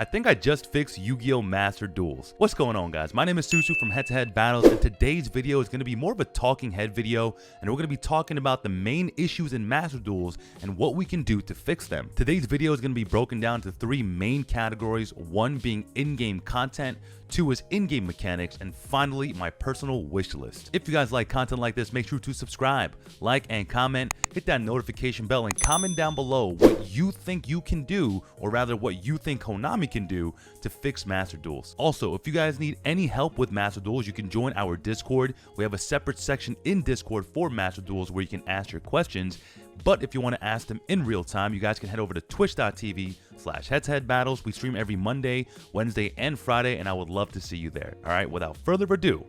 I think I just fixed Yu-Gi-Oh! Master Duels. What's going on, guys? My name is Susu from HeadtoHead Battles, and today's video is going to be more of a talking head video, and we're going to be talking about the main issues in Master Duels and what we can do to fix them. Today's video is going to be broken down to three main categories, one being in-game content, two is in-game mechanics, and finally, my personal wish list. If you guys like content like this, make sure to subscribe, like, and comment, hit that notification bell, and comment down below what you think you can do, or rather what you think Konami can do to fix Master Duels. Also, if you guys need any help with Master Duels, you can join our Discord. We have a separate section in Discord for Master Duels where you can ask your questions. But if you want to ask them in real time, you guys can head over to twitch.tv/HeadtoHead We stream every Monday, Wednesday, and Friday, and I would love to see you there. All right, without further ado,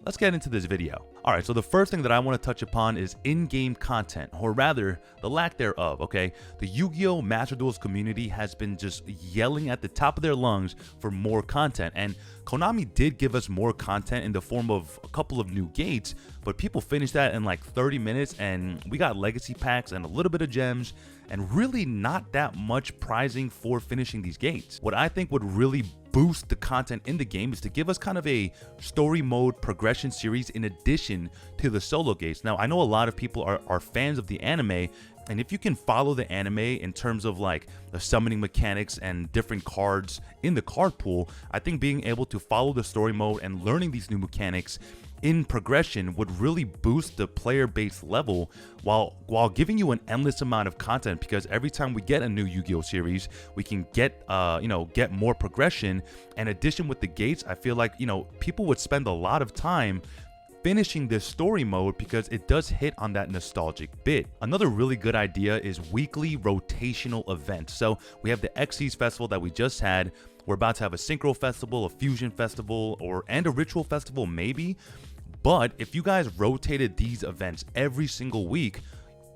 let's get into this video. All right, so the first thing that I want to touch upon is in-game content, or rather, the lack thereof, okay? The Yu-Gi-Oh! Master Duels community has been just yelling at the top of their lungs for more content, and Konami did give us more content in the form of a couple of new gates, but people finished that in like 30 minutes, and we got legacy packs and a little bit of gems, and really not that much prizing for finishing these gates. What I think would really boost the content in the game is to give us kind of a story mode progression series in addition to the solo gates. Now, I know a lot of people are fans of the anime, and if you can follow the anime in terms of like the summoning mechanics and different cards in the card pool, I think being able to follow the story mode and learning these new mechanics in progression would really boost the player base level while giving you an endless amount of content, because every time we get a new Yu-Gi-Oh! Series, we can get get more progression. In addition with the gates, I feel like people would spend a lot of time finishing this story mode because it does hit on that nostalgic bit. Another really good idea is weekly rotational events. So we have the Xyz festival that we just had. We're about to have a synchro festival, a fusion festival, and a ritual festival maybe. But if you guys rotated these events every single week,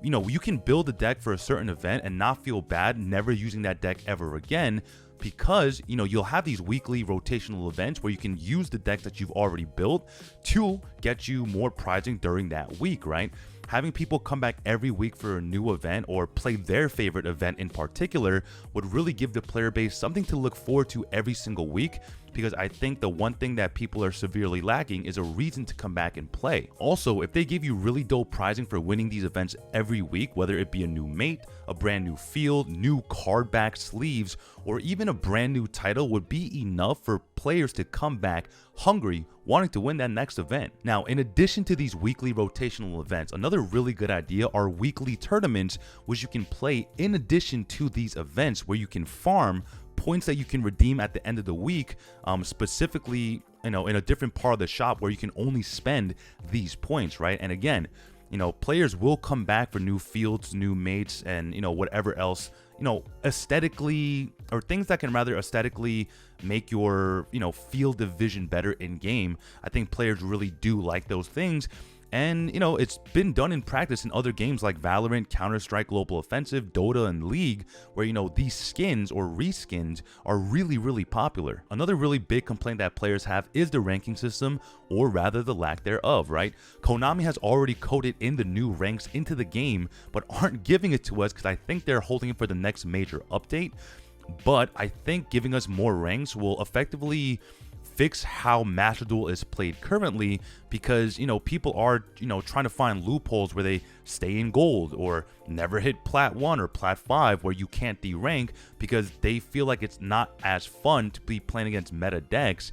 you can build a deck for a certain event and not feel bad never using that deck ever again, because you'll have these weekly rotational events where you can use the deck that you've already built to get you more prizing during that week, right? Having people come back every week for a new event or play their favorite event in particular would really give the player base something to look forward to every single week, because I think the one thing that people are severely lacking is a reason to come back and play. Also, if they give you really dope prizing for winning these events every week, whether it be a new mate, a brand new field, new card back sleeves, or even a brand new title, would be enough for players to come back hungry, wanting to win that next event. Now, in addition to these weekly rotational events, another really good idea are weekly tournaments, which you can play in addition to these events, where you can farm points that you can redeem at the end of the week, specifically in a different part of the shop where you can only spend these points, right? And again, players will come back for new fields, new mates, and whatever else, aesthetically, or things that can rather aesthetically make your field division better in game. I think players really do like those things. And, it's been done in practice in other games like Valorant, Counter-Strike, Global Offensive, Dota, and League, where, these skins or reskins are really, really popular. Another really big complaint that players have is the ranking system, or rather the lack thereof, right? Konami has already coded in the new ranks into the game, but aren't giving it to us because I think they're holding it for the next major update. But I think giving us more ranks will effectively fix how Master Duel is played currently, because people are trying to find loopholes where they stay in gold or never hit plat 1 or plat 5 where you can't derank, because they feel like it's not as fun to be playing against meta decks.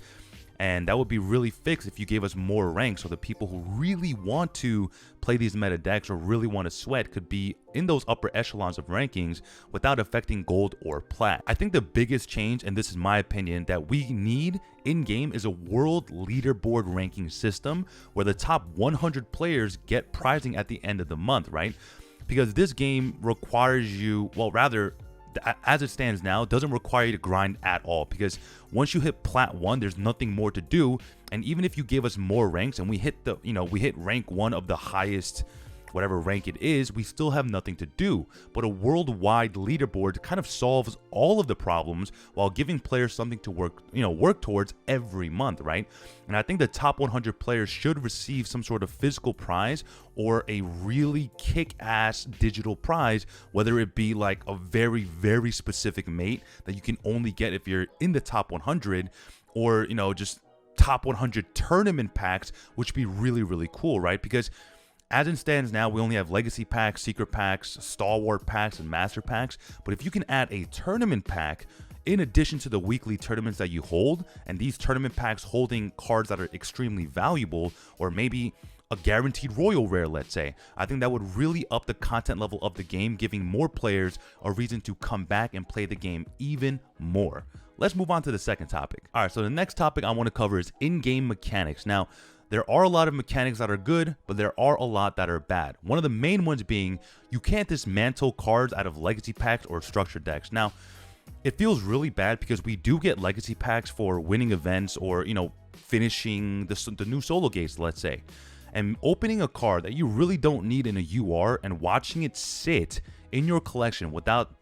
And that would be really fixed if you gave us more ranks, so the people who really want to play these meta decks or really want to sweat could be in those upper echelons of rankings without affecting gold or plat. I think the biggest change, and this is my opinion, that we need in-game is a world leaderboard ranking system where the top 100 players get prizing at the end of the month, right? Because this game requires you, well, rather, as it stands now, doesn't require you to grind at all, because once you hit plat 1, there's nothing more to do. And even if you give us more ranks and we hit we hit rank 1 of the highest whatever rank it is, we still have nothing to do. But a worldwide leaderboard kind of solves all of the problems while giving players something to work towards every month, right? And I think the top 100 players should receive some sort of physical prize or a really kick-ass digital prize, whether it be like a very, very specific mate that you can only get if you're in the top 100, or, just top 100 tournament packs, which would be really, really cool, right? Because as it stands now, we only have legacy packs, secret packs, stalwart packs, and master packs. But if you can add a tournament pack in addition to the weekly tournaments that you hold, and these tournament packs holding cards that are extremely valuable, or maybe a guaranteed royal rare, let's say, I think that would really up the content level of the game, giving more players a reason to come back and play the game even more. Let's move on to the second topic. All right, so the next topic I want to cover is in-game mechanics. Now, there are a lot of mechanics that are good, but there are a lot that are bad. One of the main ones being you can't dismantle cards out of legacy packs or structured decks. Now, it feels really bad because we do get legacy packs for winning events or, finishing the new solo gates, let's say. And opening a card that you really don't need in a UR and watching it sit in your collection without,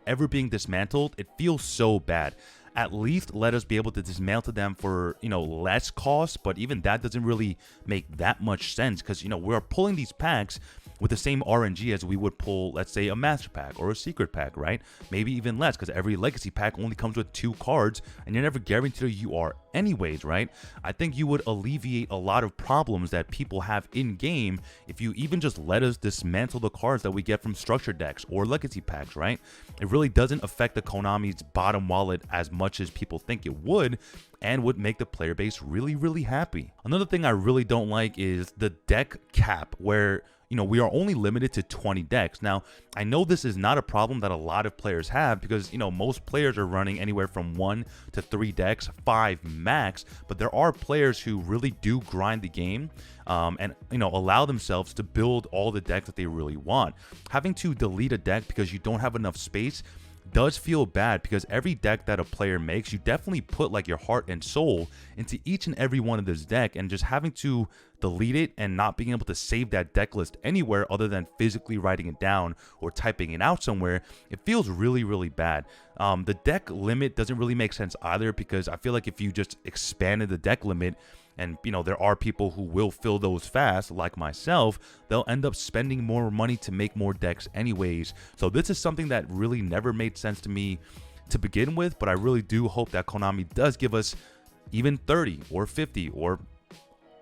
ever being dismantled, it feels so bad. At least let us be able to dismantle them for, less cost, but even that doesn't really make that much sense because, we're pulling these packs with the same RNG as we would pull, let's say, a master pack or a secret pack, right? Maybe even less because every legacy pack only comes with 2 cards and you're never guaranteed a UR anyways, right? I think you would alleviate a lot of problems that people have in game if you even just let us dismantle the cards that we get from structured decks or legacy packs, right? It really doesn't affect the Konami's bottom wallet as much as people think it would, and would make the player base really, really happy. Another thing I really don't like is the deck cap, where we are only limited to 20 decks. Now, I know this is not a problem that a lot of players have because, most players are running anywhere from 1 to 3 decks, 5 max, but there are players who really do grind the game and, allow themselves to build all the decks that they really want. Having to delete a deck because you don't have enough space does feel bad because every deck that a player makes, you definitely put like your heart and soul into each and every one of this deck, and just having to delete it and not being able to save that deck list anywhere other than physically writing it down or typing it out somewhere, it feels really, really bad. The deck limit doesn't really make sense either because I feel like if you just expanded the deck limit, and there are people who will fill those fast, like myself, they'll end up spending more money to make more decks anyways. So this is something that really never made sense to me to begin with, but I really do hope that Konami does give us even 30 or 50 or,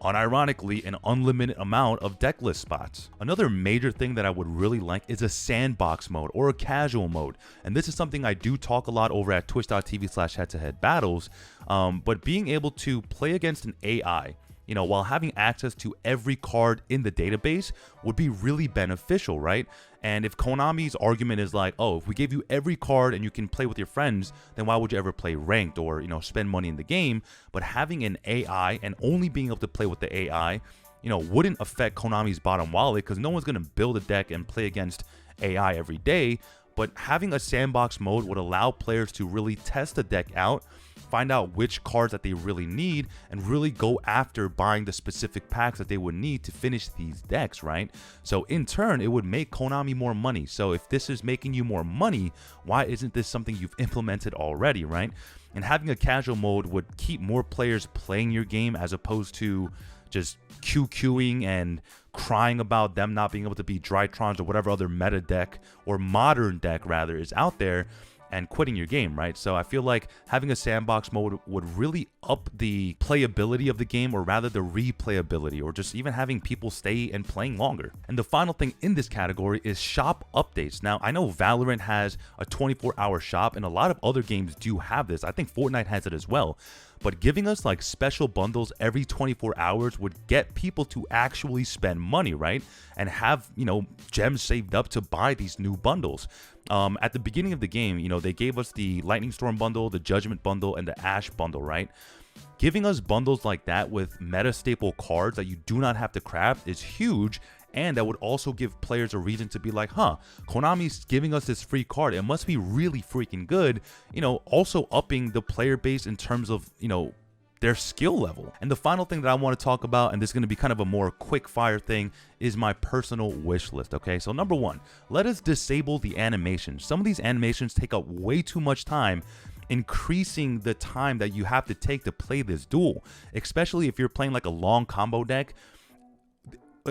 unironically, an unlimited amount of deck list spots. Another major thing that I would really like is a sandbox mode or a casual mode. And this is something I do talk a lot over at twitch.tv/head-to-head battles. But being able to play against an AI, while having access to every card in the database would be really beneficial, right? And if Konami's argument is like, oh, if we gave you every card and you can play with your friends, then why would you ever play ranked or, spend money in the game? But having an AI and only being able to play with the AI, wouldn't affect Konami's bottom wallet because no one's going to build a deck and play against AI every day. But having a sandbox mode would allow players to really test the deck out, find out which cards that they really need, and really go after buying the specific packs that they would need to finish these decks, right? So in turn, it would make Konami more money. So if this is making you more money, why isn't this something you've implemented already, right? And having a casual mode would keep more players playing your game as opposed to just QQing and crying about them not being able to beat Drytrons or whatever other meta deck or modern deck rather is out there, and quitting your game, right? So I feel like having a sandbox mode would really up the playability of the game, or rather the replayability, or just even having people stay and playing longer. And the final thing in this category is shop updates. Now, I know Valorant has a 24-hour shop, and a lot of other games do have this. I think Fortnite has it as well. But giving us like special bundles every 24 hours would get people to actually spend money, right? And have, gems saved up to buy these new bundles. At the beginning of the game, they gave us the Lightning Storm bundle, the Judgment bundle, and the Ash bundle, right? Giving us bundles like that with meta staple cards that you do not have to craft is huge. And that would also give players a reason to be like, Konami's giving us this free card. It must be really freaking good. Also upping the player base in terms of, their skill level. And the final thing that I want to talk about, and this is going to be kind of a more quick fire thing, is my personal wish list. Okay, so number one, let us disable the animations. Some of these animations take up way too much time, increasing the time that you have to take to play this duel, especially if you're playing like a long combo deck.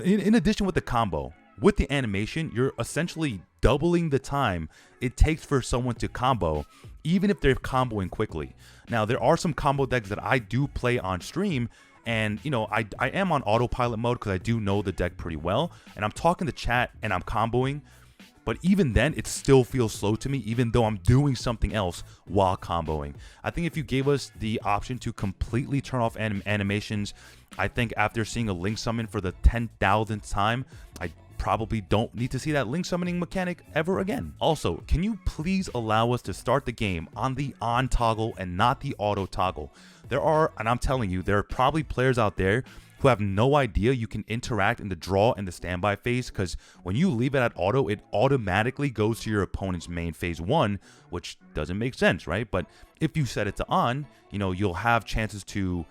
In addition with the combo, with the animation, you're essentially doubling the time it takes for someone to combo, even if they're comboing quickly. Now, there are some combo decks that I do play on stream, and you know, I am on autopilot mode because I do know the deck pretty well, and I'm talking to chat and I'm comboing. But even then, it still feels slow to me, even though I'm doing something else while comboing. I think if you gave us the option to completely turn off animations, I think after seeing a link summon for the 10,000th time, I probably don't need to see that link summoning mechanic ever again. Also, can you please allow us to start the game on the on toggle and not the auto toggle? There are, and I'm telling you, there are probably players out there who have no idea you can interact in the draw and the standby phase, because when you leave it at auto, it automatically goes to your opponent's main phase 1, which doesn't make sense, right? But if you set it to on, you know, you'll have chances to,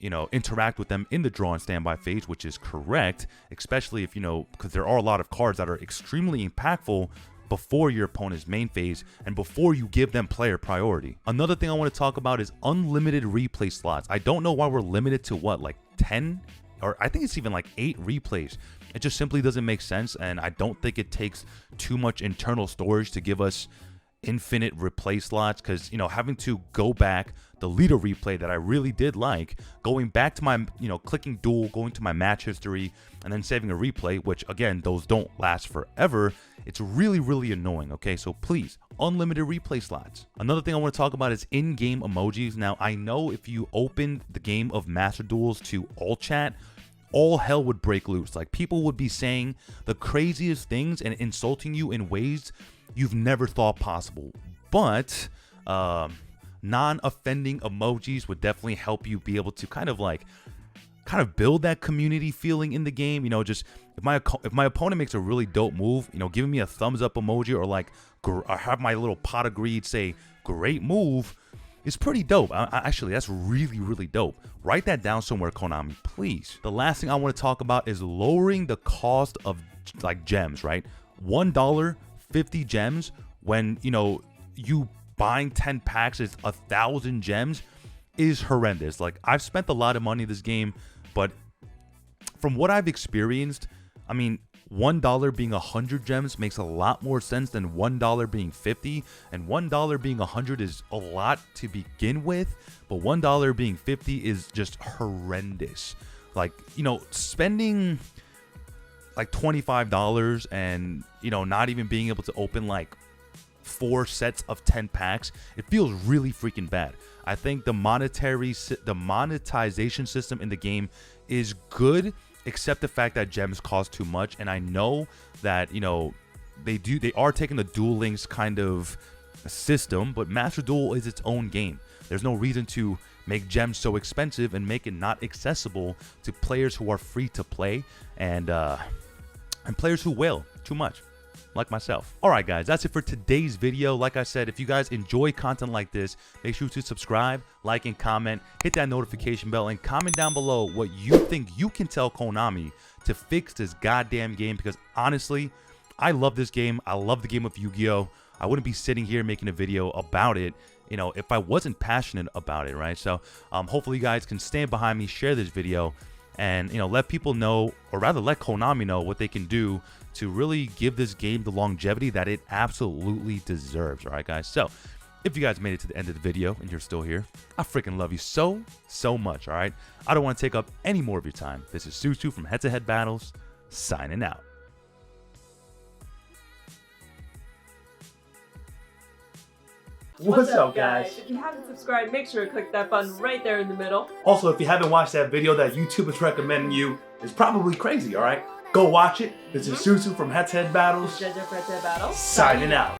you know, interact with them in the draw and standby phase, which is correct, especially if, you know, because there are a lot of cards that are extremely impactful before your opponent's main phase and before you give them player priority. Another thing I want to talk about is unlimited replay slots. I don't know why we're limited to what, like 10, or I think it's even like 8 replays. It just simply doesn't make sense, and I don't think it takes too much internal storage to give us infinite replay slots, because, you know, having to go back, the leader replay that I really did like, going back to my, you know, clicking duel, going to my match history, and then saving a replay, which again, those don't last forever. It's really, really annoying. Okay, so please, unlimited replay slots. Another thing I want to talk about is in-game emojis. Now, I know if you open the game of Master Duels to all chat, all hell would break loose. Like, people would be saying the craziest things and insulting you in ways you've never thought possible. But non-offending emojis would definitely help you be able to kind of build that community feeling in the game. You know, just if my opponent makes a really dope move, you know, giving me a thumbs up emoji, or like or have my little pot of greed say great move, is pretty dope. Actually, that's really, really dope. Write that down somewhere, Konami, please. The last thing I want to talk about is lowering the cost of like gems, right? $1, 50 gems, when, you know, you buying 10 packs is 1,000 gems, is horrendous. Like, I've spent a lot of money in this game, but from what I've experienced, I mean, $1 being 100 gems makes a lot more sense than $1 being 50, and $1 being 100 is a lot to begin with, but $1 being 50 is just horrendous. Like, you know, spending like $25 and, you know, not even being able to open like 4 sets of 10 packs, it feels really freaking bad. I think the monetization system in the game is good, except the fact that gems cost too much. And I know that, you know, they are taking the Duel Links kind of system, but Master Duel is its own game. There's no reason to make gems so expensive and make it not accessible to players who are free to play and players who whale too much, like myself. All right, guys, that's it for today's video. Like I said, if you guys enjoy content like this, make sure to subscribe, like, and comment. Hit that notification bell and comment down below what you think you can tell Konami to fix this goddamn game, because honestly, I love this game. I love the game of Yu-Gi-Oh! I wouldn't be sitting here making a video about it, you know, if I wasn't passionate about it, right? So hopefully you guys can stand behind me, share this video, and, you know, let people know, or rather let Konami know what they can do to really give this game the longevity that it absolutely deserves. All right, guys. So if you guys made it to the end of the video and you're still here, I freaking love you so, so much. All right. I don't want to take up any more of your time. This is Susu from Head to Head Battles, signing out. What's up, guys? If you haven't subscribed, make sure to click that button right there in the middle. Also, if you haven't watched that video that YouTube is recommending you, it's probably crazy, alright? Go watch it. This is Susu from HeadtoHead Battles, Head to Head Battles, signing out.